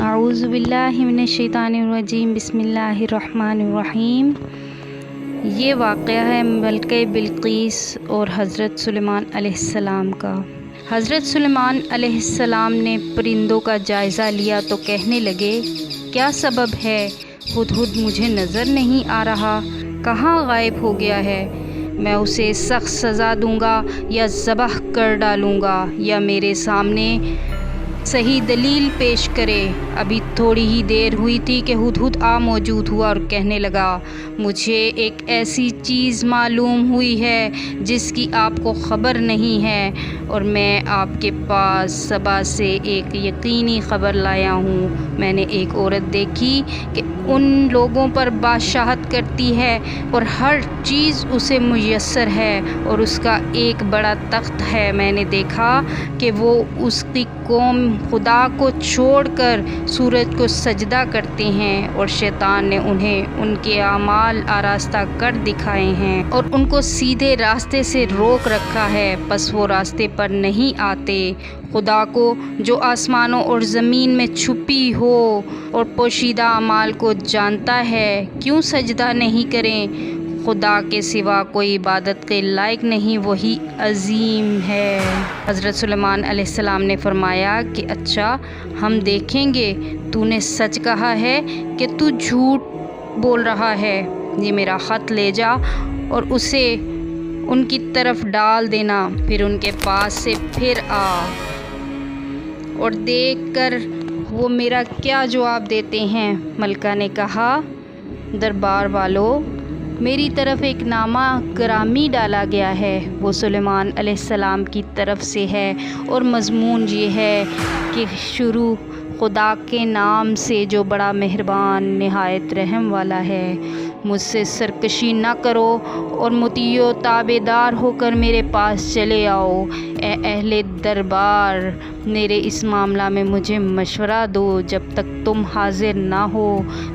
اعوذ باللہ من الشیطان الرجیم، بسم اللہ الرحمن الرحیم۔ یہ واقعہ ہے ملکہ بلقیس اور حضرت سلیمان علیہ السلام کا۔ حضرت سلیمان علیہ السلام نے پرندوں کا جائزہ لیا تو کہنے لگے، کیا سبب ہے؟ ہدہد مجھے نظر نہیں آ رہا، کہاں غائب ہو گیا ہے؟ میں اسے سخت سزا دوں گا یا ذبح کر ڈالوں گا، یا میرے سامنے صحیح دلیل پیش کرے۔ ابھی تھوڑی ہی دیر ہوئی تھی کہ ہدہد موجود ہوا اور کہنے لگا، مجھے ایک ایسی چیز معلوم ہوئی ہے جس کی آپ کو خبر نہیں ہے، اور میں آپ کے پاس سبا سے ایک یقینی خبر لایا ہوں۔ میں نے ایک عورت دیکھی کہ ان لوگوں پر بادشاہت کرتی ہے اور ہر چیز اسے میسر ہے، اور اس کا ایک بڑا تخت ہے۔ میں نے دیکھا کہ وہ اس کی قوم خدا کو چھوڑ کر سورج کو سجدہ کرتے ہیں، اور شیطان نے انہیں ان کے اعمال آراستہ کر دکھائے ہیں اور ان کو سیدھے راستے سے روک رکھا ہے، پس وہ راستے پر نہیں آتے۔ خدا کو جو آسمانوں اور زمین میں چھپی ہو اور پوشیدہ اعمال کو جانتا ہے، کیوں سجدہ نہیں کریں؟ خدا کے سوا کوئی عبادت کے لائق نہیں، وہی عظیم ہے۔ حضرت سلیمان علیہ السلام نے فرمایا کہ اچھا، ہم دیکھیں گے۔ تو نے سچ کہا ہے کہ تو جھوٹ بول رہا ہے۔ یہ میرا خط لے جا اور اسے ان کی طرف ڈال دینا، پھر ان کے پاس سے پھر آ اور دیکھ کر وہ میرا کیا جواب دیتے ہیں۔ ملکہ نے کہا، دربار والو، میری طرف ایک نامہ گرامی ڈالا گیا ہے، وہ سلیمان علیہ السلام کی طرف سے ہے، اور مضمون یہ ہے کہ شروع خدا کے نام سے جو بڑا مہربان نہایت رحم والا ہے۔ مجھ سے سرکشی نہ کرو اور مطیع و تابع دار ہو کر میرے پاس چلے آؤ۔ اے اہل دربار، میرے اس معاملہ میں مجھے مشورہ دو۔ جب تک تم حاضر نہ ہو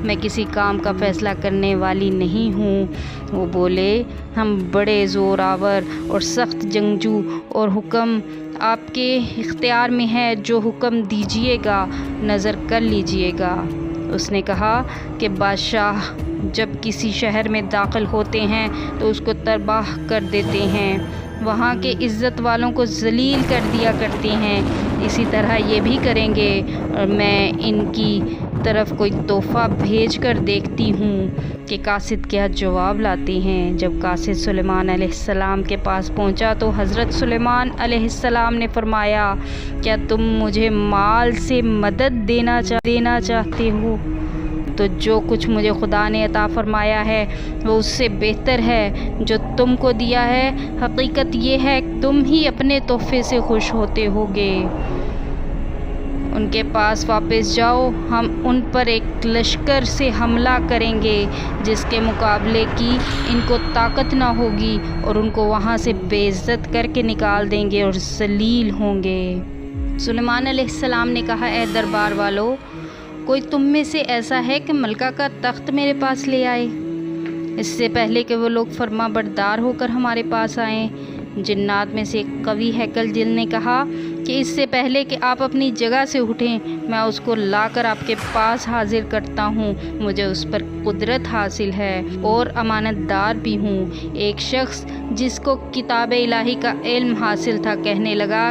میں کسی کام کا فیصلہ کرنے والی نہیں ہوں۔ وہ بولے، ہم بڑے زور آور اور سخت جنگجو، اور حکم آپ کے اختیار میں ہے، جو حکم دیجیے گا نظر کر لیجیے گا۔ اس نے کہا کہ بادشاہ جب کسی شہر میں داخل ہوتے ہیں تو اس کو تباہ کر دیتے ہیں، وہاں کے عزت والوں کو ذلیل کر دیا کرتے ہیں، اسی طرح یہ بھی کریں گے، اور میں ان کی طرف کوئی تحفہ بھیج کر دیکھتی ہوں کہ قاصد کیا جواب لاتے ہیں۔ جب قاصد سلیمان علیہ السلام کے پاس پہنچا تو حضرت سلیمان علیہ السلام نے فرمایا، کیا تم مجھے مال سے مدد دینا چاہتے ہو؟ تو جو کچھ مجھے خدا نے عطا فرمایا ہے وہ اس سے بہتر ہے جو تم کو دیا ہے۔ حقیقت یہ ہے کہ تم ہی اپنے تحفے سے خوش ہوتے ہوگے۔ ان کے پاس واپس جاؤ، ہم ان پر ایک لشکر سے حملہ کریں گے جس کے مقابلے کی ان کو طاقت نہ ہوگی، اور ان کو وہاں سے بے عزت کر کے نکال دیں گے اور ذلیل ہوں گے۔ سلیمان علیہ السلام نے کہا، اے دربار والو، کوئی تم میں سے ایسا ہے کہ ملکہ کا تخت میرے پاس لے آئے، اس سے پہلے کہ وہ لوگ فرما بردار ہو کر ہمارے پاس آئیں؟ جنات میں سے ایک قوی ہیکل جن نے کہا کہ اس سے پہلے کہ آپ اپنی جگہ سے اٹھیں میں اس کو لا کر آپ کے پاس حاضر کرتا ہوں، مجھے اس پر قدرت حاصل ہے اور امانت دار بھی ہوں۔ ایک شخص جس کو کتاب الہی کا علم حاصل تھا کہنے لگا،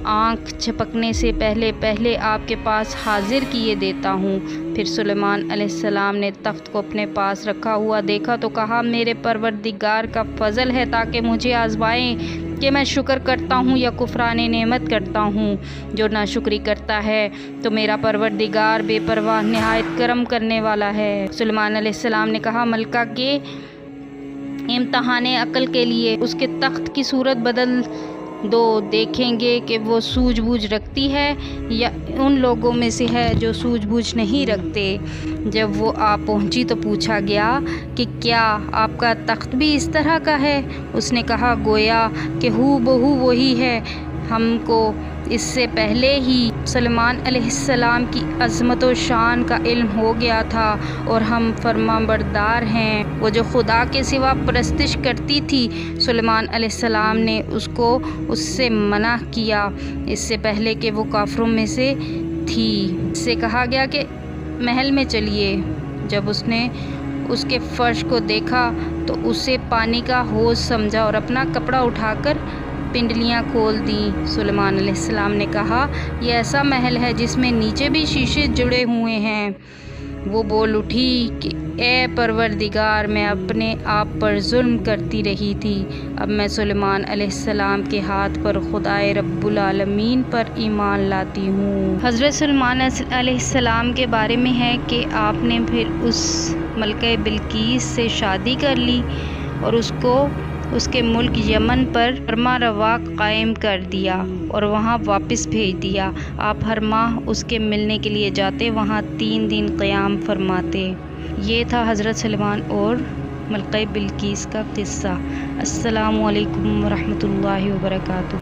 آنکھ جھپکنے سے پہلے آپ کے پاس حاضر کیے دیتا ہوں۔ پھر سلیمان علیہ السلام نے تخت کو اپنے پاس رکھا ہوا دیکھا تو کہا، میرے پروردگار کا فضل ہے تاکہ مجھے آزمائیں کہ میں شکر کرتا ہوں یا کفران نعمت کرتا ہوں۔ جو ناشکری کرتا ہے تو میرا پروردگار بے پرواہ نہایت کرم کرنے والا ہے۔ سلیمان علیہ السلام نے کہا، ملکہ کے امتحان عقل کے لیے اس کے تخت کی صورت بدل دو، دیکھیں گے کہ وہ سوجھ بوجھ رکھتی ہے یا ان لوگوں میں سے ہے جو سوجھ بوجھ نہیں رکھتے۔ جب وہ آ پہنچی تو پوچھا گیا کہ کیا آپ کا تخت بھی اس طرح کا ہے؟ اس نے کہا، گویا کہ ہو بہو وہی ہے، ہم کو اس سے پہلے ہی سلیمان علیہ السلام کی عظمت و شان کا علم ہو گیا تھا، اور ہم فرما بردار ہیں۔ وہ جو خدا کے سوا پرستش کرتی تھی، سلیمان علیہ السلام نے اس کو اس سے منع کیا، اس سے پہلے کہ وہ کافروں میں سے تھی۔ اس سے کہا گیا کہ محل میں چلیے۔ جب اس نے اس کے فرش کو دیکھا تو اسے پانی کا حوض سمجھا اور اپنا کپڑا اٹھا کر پنڈلیاں کھول دیں۔ سلیمان علیہ السلام نے کہا، یہ ایسا محل ہے جس میں نیچے بھی شیشے جڑے ہوئے ہیں۔ وہ بول اٹھی کہ اے پروردگار، میں اپنے آپ پر ظلم کرتی رہی تھی، اب میں سلیمان علیہ السلام کے ہاتھ پر خدائے رب العالمین پر ایمان لاتی ہوں۔ حضرت سلیمان علیہ السلام کے بارے میں ہے کہ آپ نے پھر اس ملکہ بلقیس سے شادی کر لی اور اس کو اس کے ملک یمن پر فرما روا قائم کر دیا اور وہاں واپس بھیج دیا۔ آپ ہر ماہ اس کے ملنے کے لیے جاتے، وہاں 3 دن قیام فرماتے۔ یہ تھا حضرت سلیمان اور ملکہ بلقیس کا قصہ۔ السلام علیکم ورحمۃ اللہ وبرکاتہ۔